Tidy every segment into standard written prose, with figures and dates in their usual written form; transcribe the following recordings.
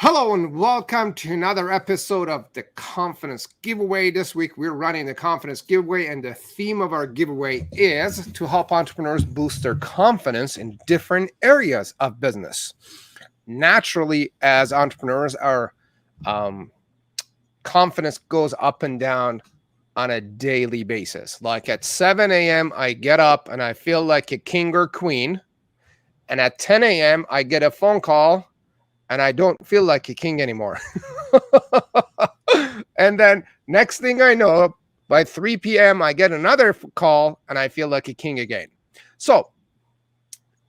Hello and welcome to another episode of the Confidence Giveaway. This week we're running the Confidence Giveaway, and the theme of our giveaway is to help entrepreneurs boost their confidence in different areas of business. Naturally, as entrepreneurs, our confidence goes up and down on a daily basis. Like at 7 a.m., I get up and I feel like a king or queen. And at 10 a.m., I get a phone call and I don't feel like a king anymore. And then next thing I know, by 3 p.m., I get another call and I feel like a king again. So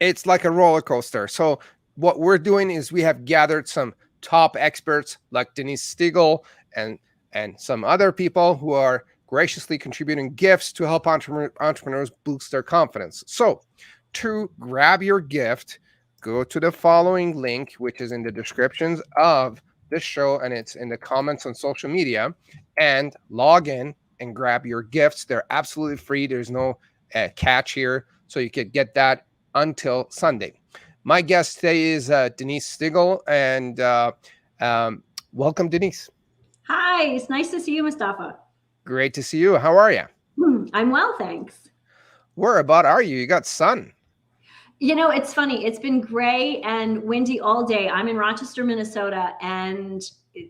it's like a roller coaster. So what we're doing is we have gathered some top experts like Denise Stigall and some other people who are graciously contributing gifts to help entrepreneurs boost their confidence. So to grab your gift, go to the following link, which is in the descriptions of this show, and it's in the comments on social media, and log in and grab your gifts. They're absolutely free. There's no catch here, so you could get that until Sunday. My guest today is Denise Stigall, and welcome, Denise. Hi, it's nice to see you, Mostafa. Great to see you. How are you? I'm well, thanks. Where about are you? You got sun. You know, it's funny. It's been gray and windy all day. I'm in Rochester, Minnesota, and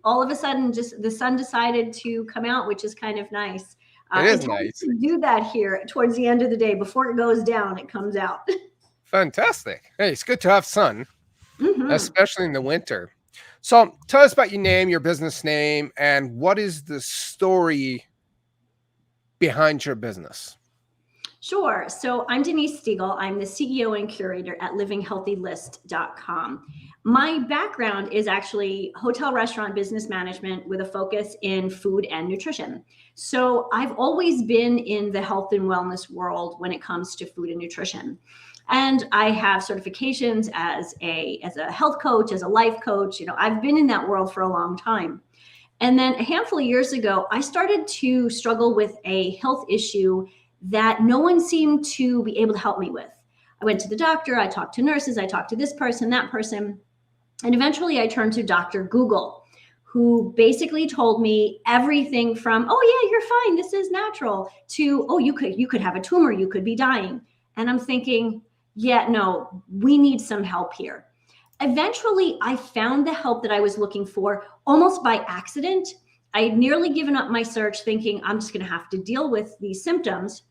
all of a sudden, just the sun decided to come out, which is kind of nice. It is it nice to do that here towards the end of the day. Before it goes down, it comes out. Fantastic. Hey, it's good to have sun, Mm-hmm. especially in the winter. So tell us about your name, your business name, and what is the story behind your business? Sure. So I'm Denise Stigall. I'm the CEO and curator at livinghealthylist.com. My background is actually hotel restaurant business management with a focus in food and nutrition. So I've always been in the health and wellness world when it comes to food and nutrition. And I have certifications as a health coach, as a life coach. You know, I've been in that world for a long time. And then a handful of years ago, I started to struggle with a health issue that no one seemed to be able to help me with. I went to the doctor, I talked to nurses, I talked to this person, that person, and eventually I turned to Dr. Google, who basically told me everything from, oh yeah, you're fine, this is natural, to, oh, you could have a tumor, you could be dying. And I'm thinking, yeah, no, we need some help here. Eventually, I found the help that I was looking for almost by accident. I had nearly given up my search thinking I'm just going to have to deal with these symptoms.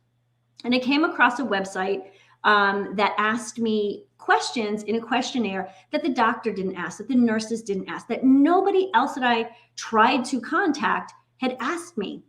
And I came across a website that asked me questions in a questionnaire that the doctor didn't ask, that the nurses didn't ask, that nobody else that I tried to contact had asked me.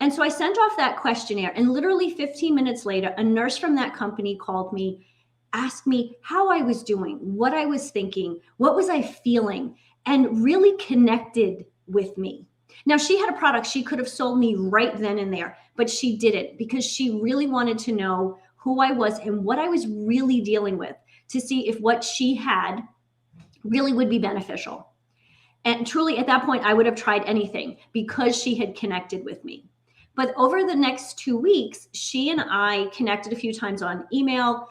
And so I sent off that questionnaire, and literally 15 minutes later, a nurse from that company called me, asked me how I was doing, what I was thinking, what was I feeling, and really connected with me. Now, she had a product she could have sold me right then and there, but she didn't because she really wanted to know who I was and what I was really dealing with to see if what she had really would be beneficial. And truly, at that point, I would have tried anything because she had connected with me. But over the next 2 weeks, she and I connected a few times on email.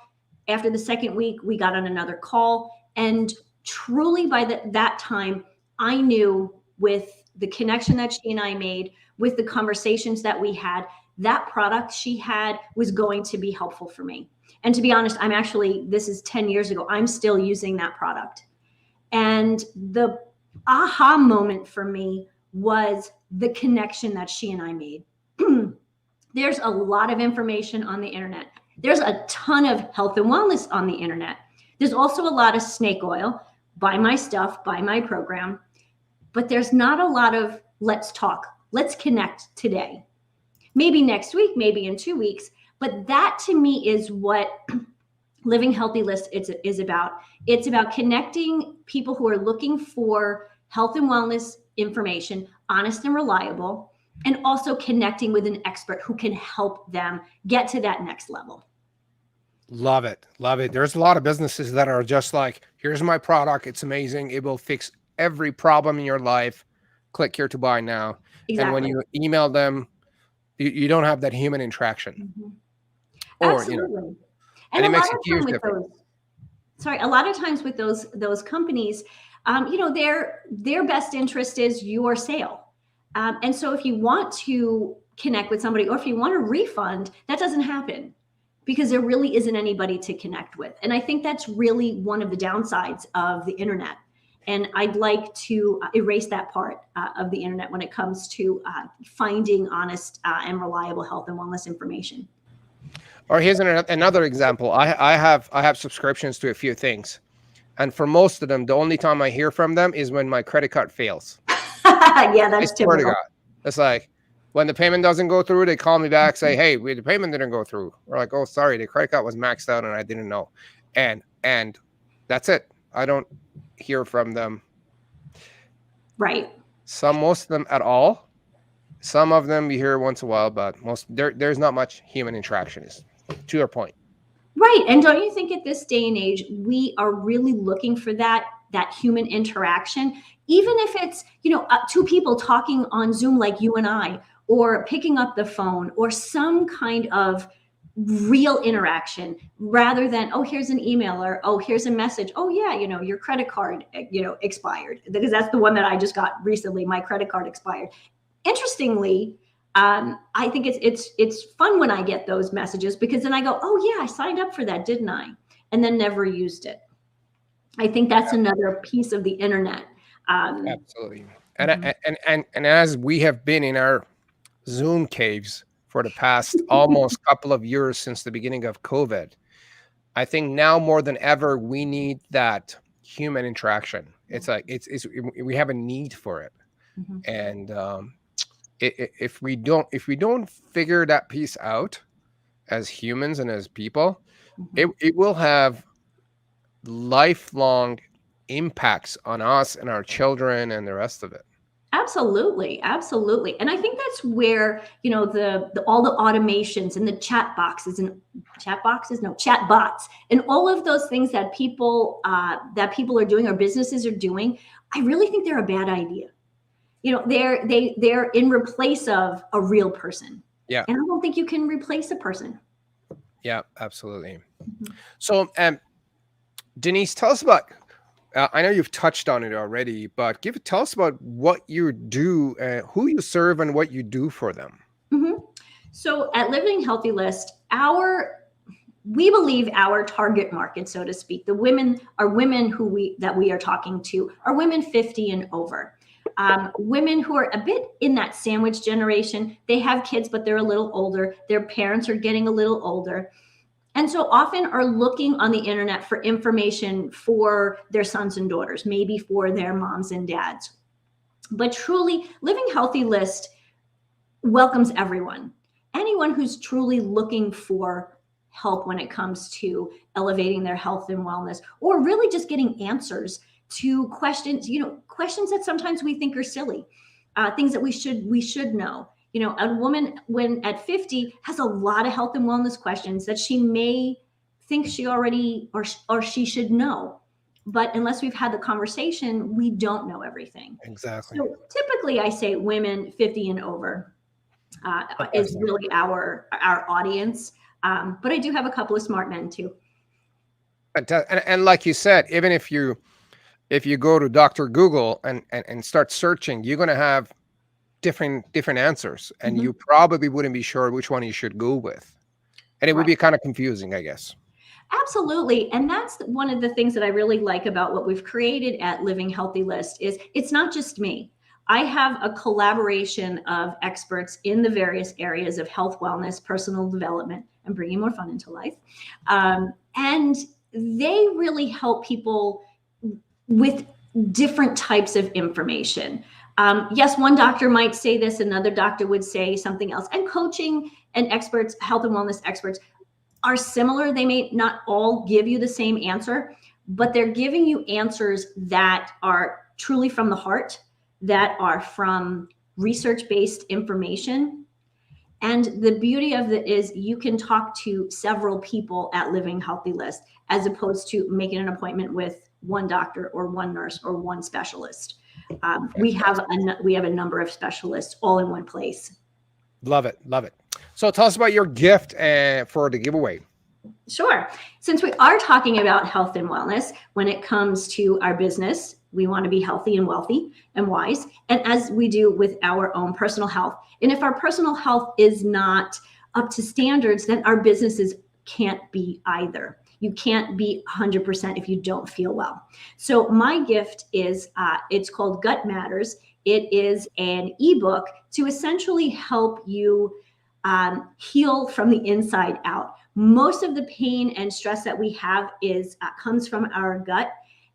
After the second week, we got on another call. And truly by that time, I knew with the connection that she and I made, with the conversations that we had, that product she had was going to be helpful for me. And to be honest, this is 10 years ago, I'm still using that product. And the aha moment for me was the connection that she and I made. There's a lot of information on the internet. There's a ton of health and wellness on the internet. There's also a lot of snake oil. Buy my stuff, buy my program. But there's not a lot of let's talk, let's connect today. Maybe next week, maybe in 2 weeks. But that to me is what Living Healthy List is about. It's about connecting people who are looking for health and wellness information, honest and reliable, and also connecting with an expert who can help them get to that next level. Love it. Love it. There's a lot of businesses that are just like, here's my product. It's amazing. It will fix every problem in your life. Click here to buy now. Exactly. And when you email them, you don't have that human interaction. Mm-hmm. Or, absolutely. and it makes a huge difference. A lot of times with those companies, Their best interest is your sale. And so if you want to connect with somebody, or if you want a refund, that doesn't happen because there really isn't anybody to connect with. And I think that's really one of the downsides of the internet. And I'd like to erase that part of the internet when it comes to finding honest and reliable health and wellness information. Or here's another example. I have subscriptions to a few things, and for most of them, the only time I hear from them is when my credit card fails. Yeah, that's I swear to typical. God. It's like when the payment doesn't go through, they call me back, say, "Hey, the payment didn't go through." We're like, "Oh, sorry, the credit card was maxed out and I didn't know," and that's it. I don't hear from them. Right. Most of them at all. Some of them you hear once in a while, but there's not much human interaction. Is to your point. Right. And don't you think at this day and age, we are really looking for that human interaction, even if it's, two people talking on Zoom like you and I, or picking up the phone, or some kind of real interaction, rather than, oh, here's an email, or oh, here's a message. Oh yeah, your credit card, expired, because that's the one that I just got recently. My credit card expired. Interestingly, I think it's fun when I get those messages, because then I go, oh yeah, I signed up for that, didn't I? And then never used it. I think that's another piece of the internet. Absolutely. And as we have been in our Zoom caves for the past almost couple of years since the beginning of COVID, I think now more than ever we need that human interaction. It's like we have a need for it, and if we don't figure that piece out as humans and as people, it will have lifelong impacts on us and our children and the rest of it. Absolutely, absolutely. And I think that's where, the all the automations and the chat boxes and chat bots and all of those things that people are doing, or businesses are doing, I really think they're a bad idea. They're in replace of a real person. Yeah. And I don't think you can replace a person. Yeah, absolutely. So, Denise, tell us about, I know you've touched on it already, but tell us about what you do, who you serve, and what you do for them. So at Living Healthy List, we believe our target market, so to speak, the women who we are talking to are women 50 and over. Women who are a bit in that sandwich generation. They have kids, but they're a little older. Their parents are getting a little older. And so often are looking on the internet for information for their sons and daughters, maybe for their moms and dads. But truly, Living Healthy List welcomes everyone. Anyone who's truly looking for help when it comes to elevating their health and wellness, or really just getting answers to questions, questions that sometimes we think are silly, things that we should know. A woman when at 50 has a lot of health and wellness questions that she may think she already or she should know. But unless we've had the conversation, we don't know everything. Exactly. So typically I say women 50 and over is really our audience. But I do have a couple of smart men too. And like you said, even if you go to Dr. Google and start searching, you're going to have different answers, and you probably wouldn't be sure which one you should go with. And it would be kind of confusing, I guess. Absolutely. And that's one of the things that I really like about what we've created at Living Healthy List is it's not just me. I have a collaboration of experts in the various areas of health, wellness, personal development, and bringing more fun into life. And they really help people with different types of information. Yes, one doctor might say this, another doctor would say something else. And coaching and experts, health and wellness experts, are similar. They may not all give you the same answer, but they're giving you answers that are truly from the heart, that are from research-based information. And the beauty of it is you can talk to several people at Living Healthy List, as opposed to making an appointment with one doctor or one nurse or one specialist. We have a number of specialists all in one place. Love it. So tell us about your gift for the giveaway. Sure. Since we are talking about health and wellness, when it comes to our business, we want to be healthy and wealthy and wise, and as we do with our own personal health. And if our personal health is not up to standards, then our businesses can't be either. You can't be 100% if you don't feel well. So my gift is it's called Gut Matters. It is an ebook to essentially help you heal from the inside out. Most of the pain and stress that we have is comes from our gut,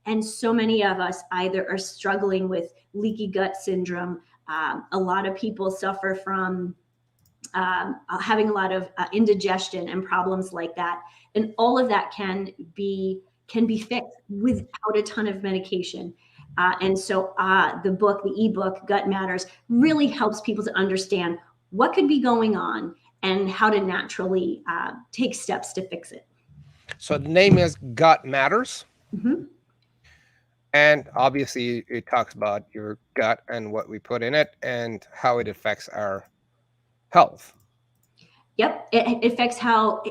and so many of us either are struggling with leaky gut syndrome. A lot of people suffer from having a lot of indigestion and problems like that, and all of that can be fixed without a ton of medication. And so the ebook Gut Matters, really helps people to understand what could be going on and how to naturally take steps to fix it. So the name is Gut Matters. Mm-hmm. And obviously, it talks about your gut and what we put in it and how it affects our health. Yep, it affects how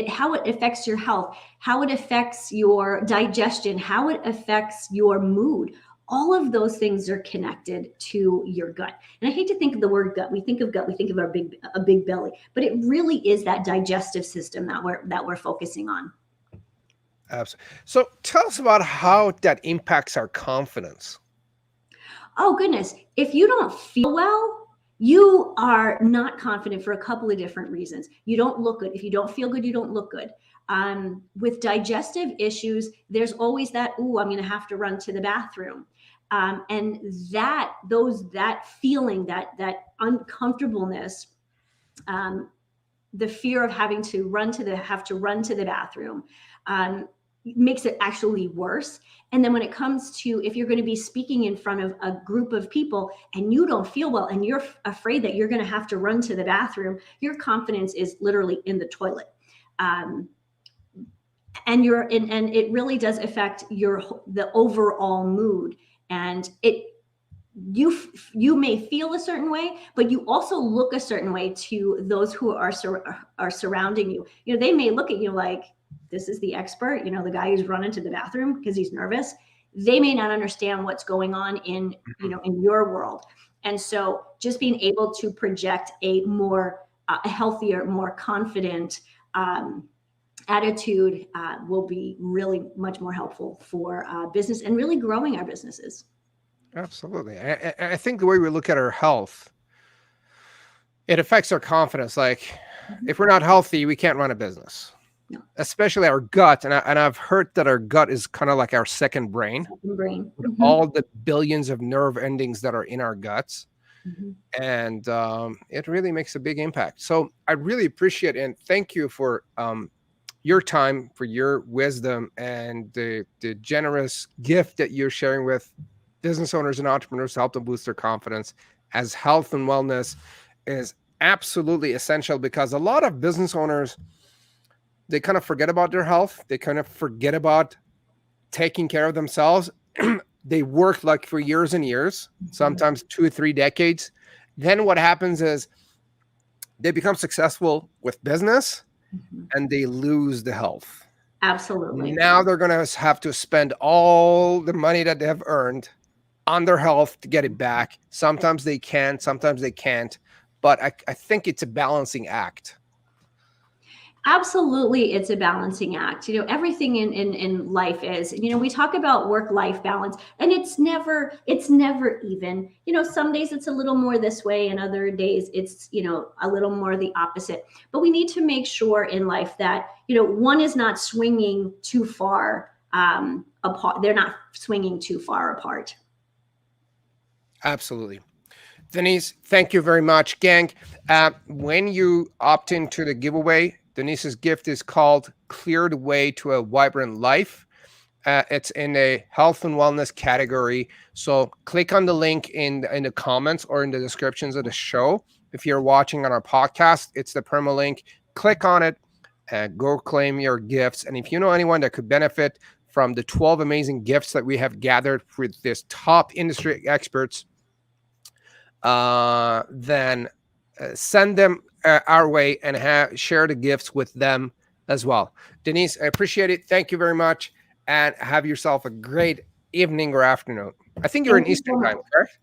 how it affects your health, how it affects your digestion, how it affects your mood. All of those things are connected to your gut. And I hate to think of the word gut. We think of gut, we think of a big belly, but it really is that digestive system that we're focusing on. Absolutely. So tell us about how that impacts our confidence. Oh goodness, if you don't feel well, you are not confident for a couple of different reasons. You don't look good. If you don't feel good, you don't look good. With digestive issues, there's always that, ooh, I'm going to have to run to the bathroom. And that feeling, that uncomfortableness, the fear of having to run to the bathroom, makes it actually worse. And then when it comes to, if you're going to be speaking in front of a group of people and you don't feel well and you're afraid that you're going to have to run to the bathroom, your confidence is literally in the toilet. And it really does affect the overall mood. And you may feel a certain way, but you also look a certain way to those who are surrounding you. They may look at you like, this is the expert, the guy who's running to the bathroom because he's nervous. They may not understand what's going on in your world. And so just being able to project a healthier, more confident attitude will be really much more helpful for business and really growing our businesses. Absolutely. I think the way we look at our health, it affects our confidence. Like, if we're not healthy, we can't run a business. No. Especially our gut. And I've heard that our gut is kind of like our second brain. With all the billions of nerve endings that are in our guts. And it really makes a big impact. So I really appreciate it. And thank you for your time, for your wisdom, and the generous gift that you're sharing with business owners and entrepreneurs to help them boost their confidence, as health and wellness is absolutely essential, because a lot of business owners, they kind of forget about their health. They kind of forget about taking care of themselves. They work like for years and years, sometimes 2 or 3 decades. Then what happens is they become successful with business and they lose the health. Absolutely. Now they're going to have to spend all the money that they have earned on their health to get it back. Sometimes they can, sometimes they can't. But I think it's a balancing act. Absolutely, it's a balancing act. Everything in life is, we talk about work-life balance, and it's never even. Some days it's a little more this way, and other days it's, a little more the opposite. But we need to make sure in life that, one is not swinging too far apart. They're not swinging too far apart. Absolutely. Denise, thank you very much. Gang, when you opt into the giveaway, Denise's gift is called Clear the Way to a Vibrant Life. It's in a health and wellness category. So click on the link in the comments or in the descriptions of the show. If you're watching on our podcast, it's the perma link. Click on it and go claim your gifts. And if you know anyone that could benefit from the 12 amazing gifts that we have gathered with this top industry experts, then send them our way and share the gifts with them as well. Denise, I appreciate it. Thank you very much. And have yourself a great evening or afternoon. I think you're Thank in you Eastern so time, much. correct?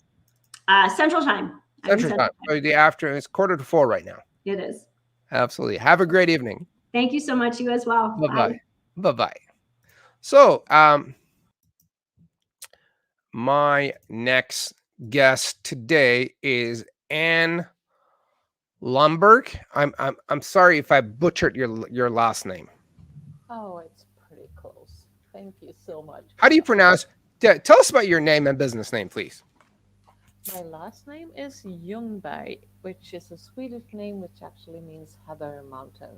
Central time. I'm in Central time. Central So time. the afternoon, it's 3:45 right now. It is. Absolutely. Have a great evening. Thank you so much. You as well. Bye Bye. bye. Bye bye. So, my next guest today is Anne Lumberg. I'm sorry if I butchered your last name. Oh, it's pretty close. Thank you so much. How do you pronounce? Tell us about your name and business name, please. My last name is Ljungberg, which is a Swedish name which actually means Heather Mountain.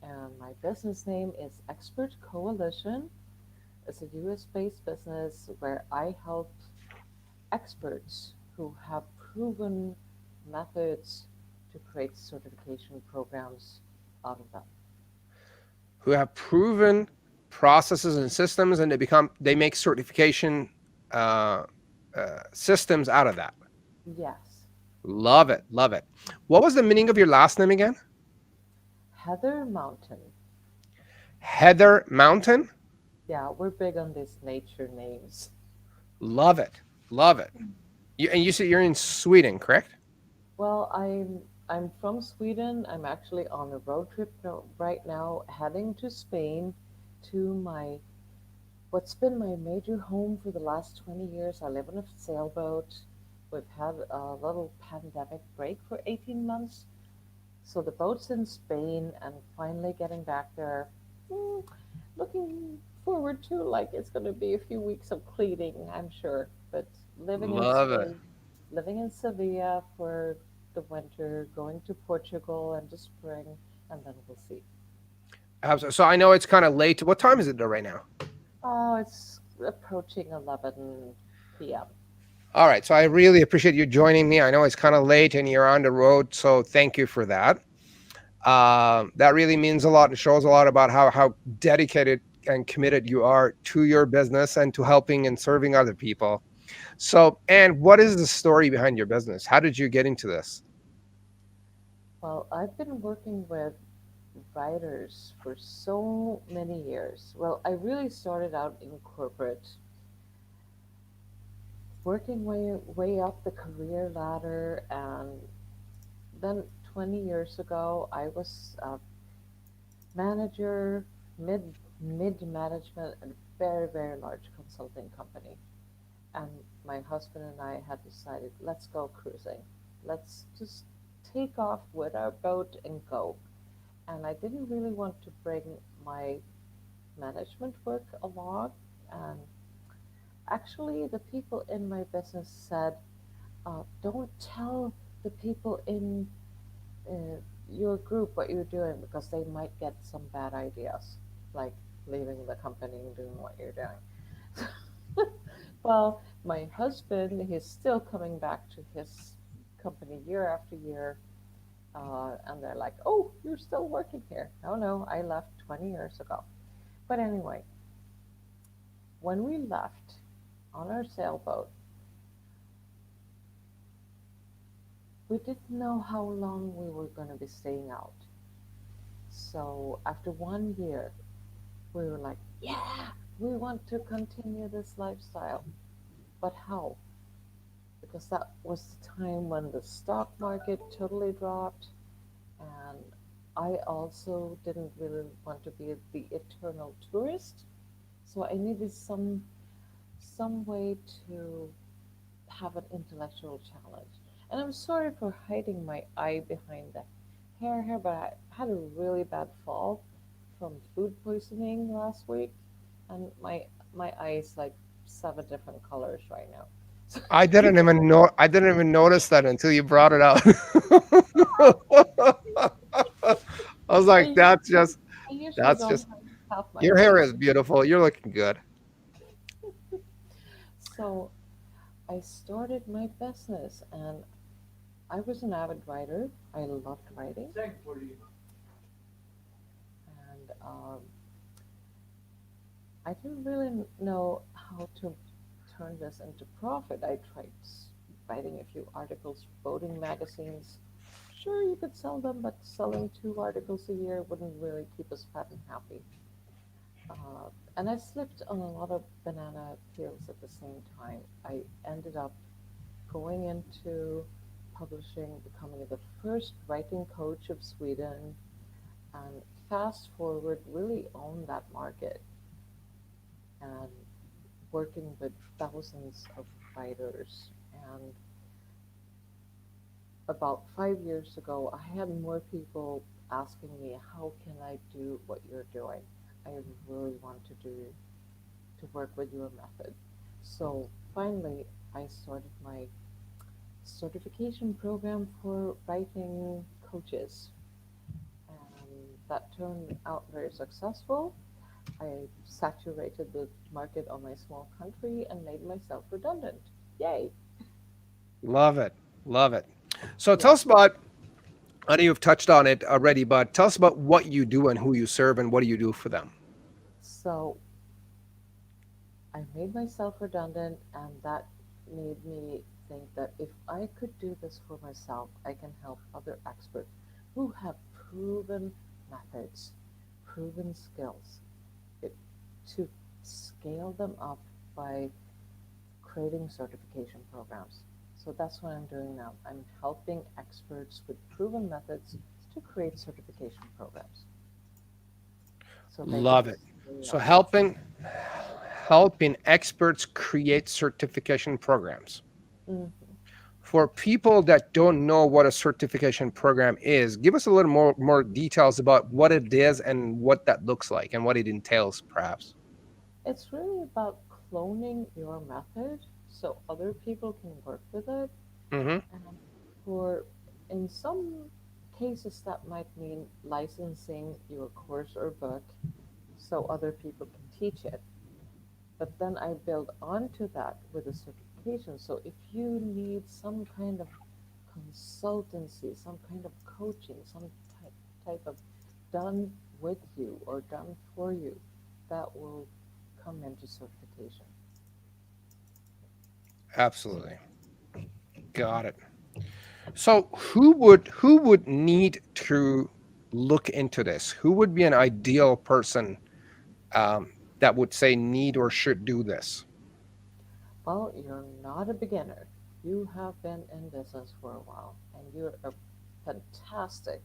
And my business name is Expert Coalition. It's a US based business where I help experts who have proven methods to create certification programs out of them. Who have proven processes and systems, and they make certification uh, systems out of that. Yes, Love it, love it. What was the meaning of your last name again? Heather Mountain. Heather Mountain. Yeah, we're big on these nature names. Love it, love it. And you said you're in Sweden, correct? Well, I'm from Sweden. I'm actually on a road trip right now, heading to Spain, to my what's been my major home for the last 20 years. I live on a sailboat. We've had a little pandemic break for 18 months, so the boat's in Spain, and finally getting back there. mm, Looking forward to, like, it's going to be a few weeks of cleaning, I'm sure. But living in Love it. Spain, living in Sevilla for the winter, going to Portugal in the spring, and then we'll see. So I know it's kind of late. What time is it though right now? Oh, it's approaching 11 p.m. All right. So I really appreciate you joining me. I know it's kind of late and you're on the road, so thank you for that. That really means a lot. It shows a lot about how dedicated and committed you are to your business and to helping and serving other people. So, and what is the story behind your business? How did you get into this? Well, I've been working with writers for so many years. Well, I really started out in corporate, working way up the career ladder, and then 20 years ago, I was a manager, mid mid management at a very large consulting company. And my husband and I had decided, let's go cruising. Let's just take off with our boat and go. And I didn't really want to bring my management work along. And actually, the people in my business said, don't tell the people in uh, your group what you're doing because they might get some bad ideas, like leaving the company and doing what you're doing. Well, my husband, he's still coming back to his company year after year, and they're like, "Oh, you're still working here?" No, no, I left 20 years ago. But anyway, when we left on our sailboat, we didn't know how long we were going to be staying out. So after 1 year, we were like, "Yeah, we want to continue this lifestyle." But how? Because that was the time when the stock market totally dropped, and I also didn't really want to be the eternal tourist, so I needed some way to have an intellectual challenge. And I'm sorry for hiding my eye behind the hair here, but I had a really bad fall from food poisoning last week, and my eye is like 7 different colors right now. I didn't even notice that until you brought it out. I was I like, usually, I usually that's don't just have half my your hair is face. beautiful. You're looking good. So I started my business, and I was an avid writer. I loved writing, and I didn't really know how to turn this into profit. I tried writing a few articles for boating magazines, sure you could sell them, but selling 2 articles a year wouldn't really keep us fat and happy. Uh, and I slipped on a lot of banana peels at the same time. I ended up going into publishing, becoming the first writing coach of Sweden, and fast forward, really owned that market and working with thousands of writers. And about 5 years ago, I had more people asking me, "How can I do what you're doing? I really want to work with your method." So finally, I started my certification program for writing coaches, and that turned out very successful. I saturated the market on my small country and made myself redundant. Yay! Love it. Love it. So tell Yeah. us about, I know you've touched on it already, but tell us about what you do and who you serve and what do you do for them? So I made myself redundant, and that made me think that if I could do this for myself, I can help other experts who have proven methods, proven skills, it, to scale them up by creating certification programs. So that's what I'm doing now. I'm helping experts with proven methods to create certification programs so they can Love it. scale So up. helping experts create certification programs. Mhm. For people that don't know what a certification program is, give us a little more details about what it is and what that looks like and what it entails, perhaps. It's really about cloning your method so other people can work with it. Hmm. And for in some cases that might mean licensing your course or book so other people can teach it. But then I build onto that with a certification. So if you need some kind of consultancy, some kind of coaching, some type of done with you or done for you, that will come into certification. Absolutely. Got it. So who would need to look into this? Who would be an ideal person um, that would say need or should do this? Well, you're not a beginner. You have been in business for a while and you're a fantastic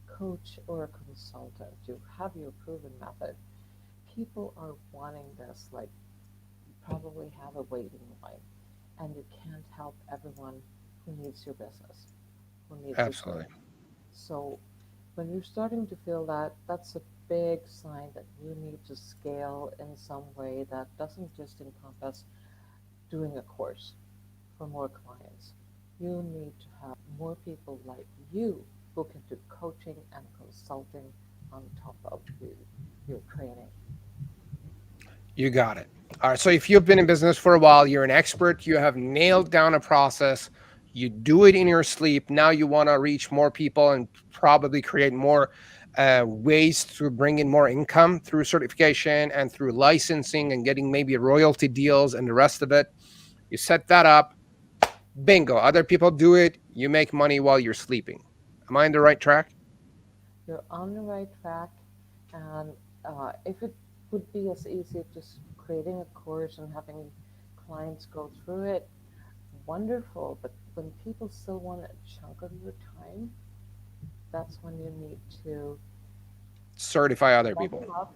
coach or a consultant. You have your proven method. People are wanting this, like, you probably have a waiting line, and you can't help everyone who needs your business, who needs your Absolutely. service. So when you're starting to feel that, that's a big sign that you need to scale in some way that doesn't just encompass doing a course for more clients. You need to have more people like you who can do coaching and consulting on top of your training. You got it. All right. So if you've been in business for a while, you're an expert, you have nailed down a process, you do it in your sleep. Now you want to reach more people and probably create more ways to bring in more income through certification and through licensing and getting maybe royalty deals and the rest of it. You set that up. Bingo. Other people do it. You make money while you're sleeping. Am I on the right track? You're on the right track, and if it would be as easy as just creating a course and having clients go through it, wonderful. But when people still want a chunk of your time, that's when you need to Certify other people. level up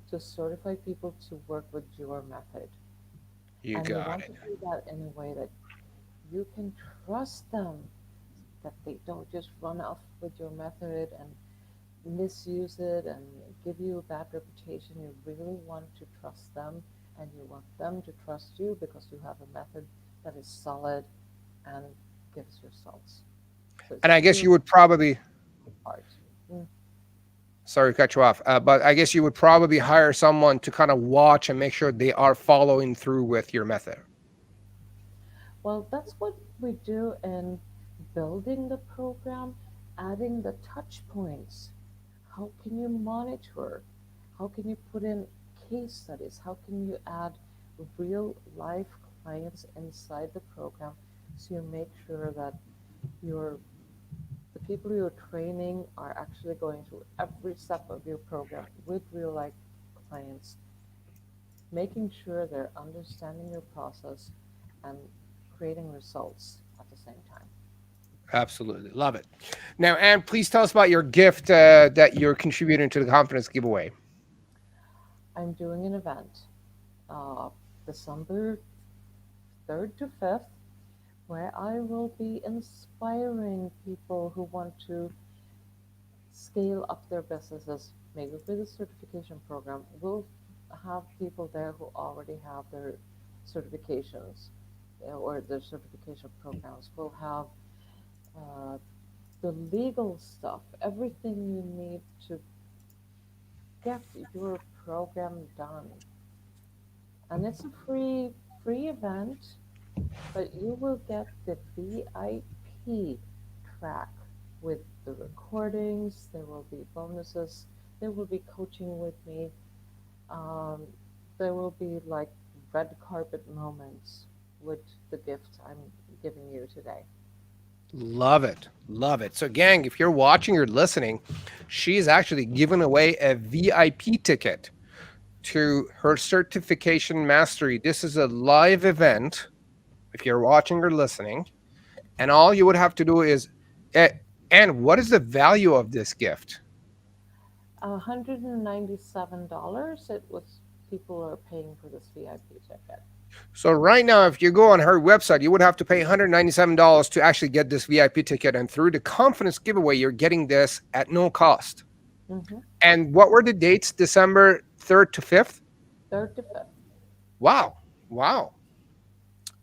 to certify people to work with your method. You And you got want it. to do that in a way that you can trust them, that they don't just run off with your method and misuse it and give you a bad reputation. You really want to trust them, and you want them to trust you because you have a method that is solid and gives results. So And it's I guess two you would probably, parts. Mm. sorry to cut you off, but I guess you would probably hire someone to kind of watch and make sure they are following through with your method. Well, that's what we do in building the program, adding the touch points. How can you monitor? How can you put in case studies? How can you add real life clients inside the program so you make sure that your the people you're training are actually going through every step of your program with real life clients, making sure they're understanding your process and creating results at the same time. Absolutely. Love it. Now, Anne, please tell us about your gift that you're contributing to the confidence giveaway. I'm doing an event uh, December 3rd to 5th where I will be inspiring people who want to scale up their businesses, maybe with a certification program. We'll have people there who already have their certifications or their certification programs. We'll have uh, the legal stuff, everything you need to get your program done. And it's a free event, but you will get the VIP track with the recordings. There will be bonuses. There will be coaching with me. Um, there will be like red carpet moments with the gift I'm giving you today. Love it. Love it. So, gang, if you're watching or listening, she's actually giving away a VIP ticket to her certification mastery. This is a live event. If you're watching or listening, and all you would have to do is, uh, and what is the value of this gift? $197. It was people are paying for this VIP ticket. So right now, if you go on her website, you would have to pay $197 to actually get this VIP ticket. And through the confidence giveaway, you're getting this at no cost. Mm-hmm. And what were the dates? December 3rd to 5th? 3rd to 5th. Wow. Wow.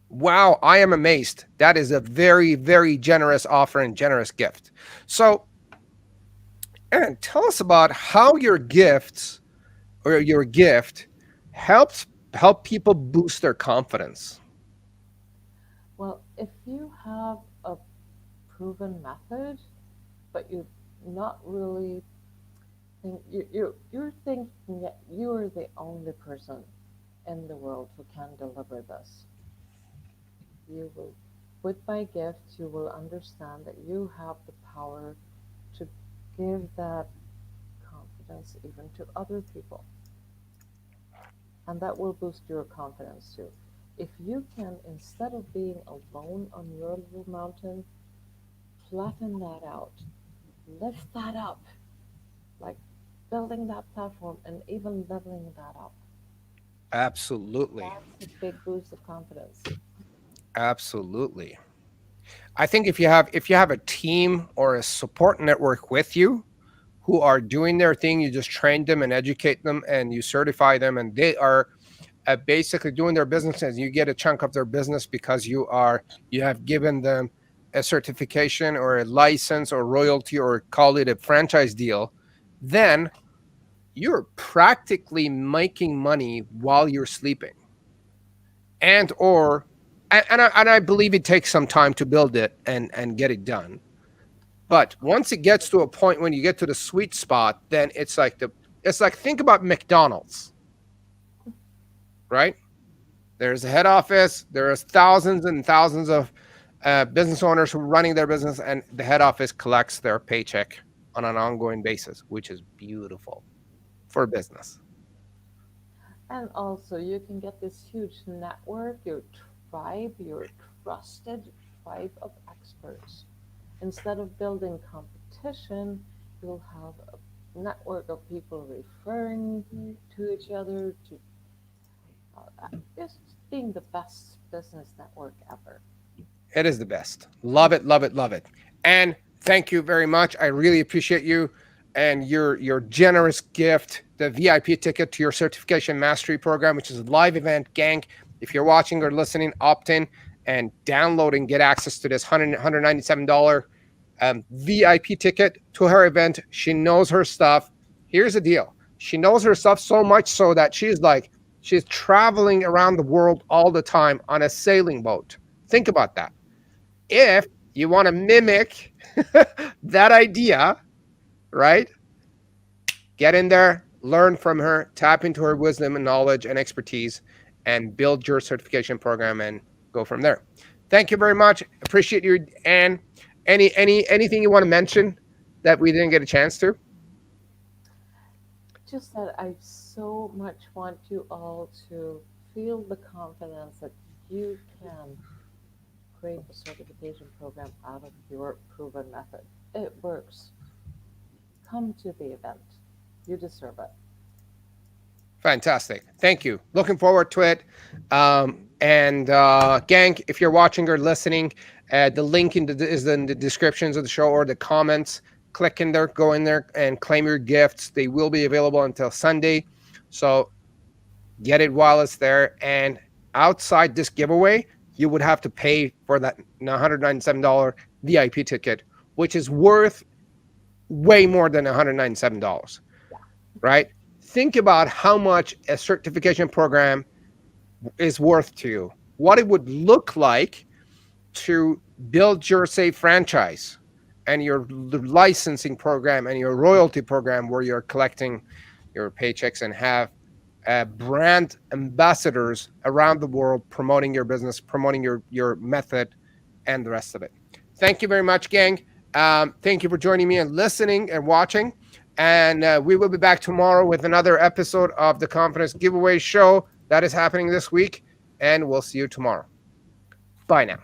Wow. I am amazed. That is a very, very generous offer and generous gift. So, Aaron, tell us about how your gifts or your gift help people boost their confidence. Well, if you have a proven method, but you not really think you're thinking that you're the only person in the world who can deliver this, you will, with my gift, you will understand that you have the power to give that confidence even to other people, and that will boost your confidence too. If you can, instead of being alone on your little mountain, flatten that out, lift that up, like building that platform and even leveling that up. Absolutely. That's a big boost of confidence. Absolutely. I think if you have a team or a support network with you who are doing their thing, you just train them and educate them and you certify them and they are basically doing their business and you get a chunk of their business because you have given them a certification or a license or royalty or call it a franchise deal, then you're practically making money while you're sleeping. And or and I believe it takes some time to build it and get it done. But once it gets to a point when you get to the sweet spot, then it's like think about McDonald's, right? There's a head office. There's thousands and thousands of business owners who are running their business, and the head office collects their paycheck on an ongoing basis, which is beautiful for business. And also, you can get this huge network, your tribe, your trusted tribe of experts. Instead of building competition, you'll have a network of people referring to each other to just being the best business network ever. It is the best. Love it, love it, love it. And thank you very much. I really appreciate you and your generous gift, the VIP ticket to your certification mastery program, which is a live event. Gang, if you're watching or listening, opt in and download and get access to this $197 VIP ticket to her event. She knows her stuff. Here's the deal. She knows her stuff so much so that she's traveling around the world all the time on a sailing boat. Think about that. If you want to mimic that idea, right? Get in there, learn from her, tap into her wisdom and knowledge and expertise, and build your certification program and go from there. Thank you very much. Appreciate you, Anne. Anything you want to mention that we didn't get a chance to? Just that I so much want you all to feel the confidence that you can create a certification program out of your proven method. It works. Come to the event. You deserve it. Fantastic. Thank you. Looking forward to it. And gang, if you're watching or listening, the link is in the descriptions of the show or the comments. Click in there, go in there, and claim your gifts. They will be available until Sunday, so get it while it's there. And outside this giveaway, you would have to pay for that $197 VIP ticket, which is worth way more than $197, right? Think about how much a certification program is worth to you, what it would look like to build your, say, franchise and your licensing program and your royalty program where you're collecting your paychecks and have brand ambassadors around the world promoting your business, promoting your method, and the rest of it. Thank you very much, gang. Thank you for joining me and listening and watching. And we will be back tomorrow with another episode of the Confidence Giveaway Show that is happening this week. And we'll see you tomorrow. Bye now.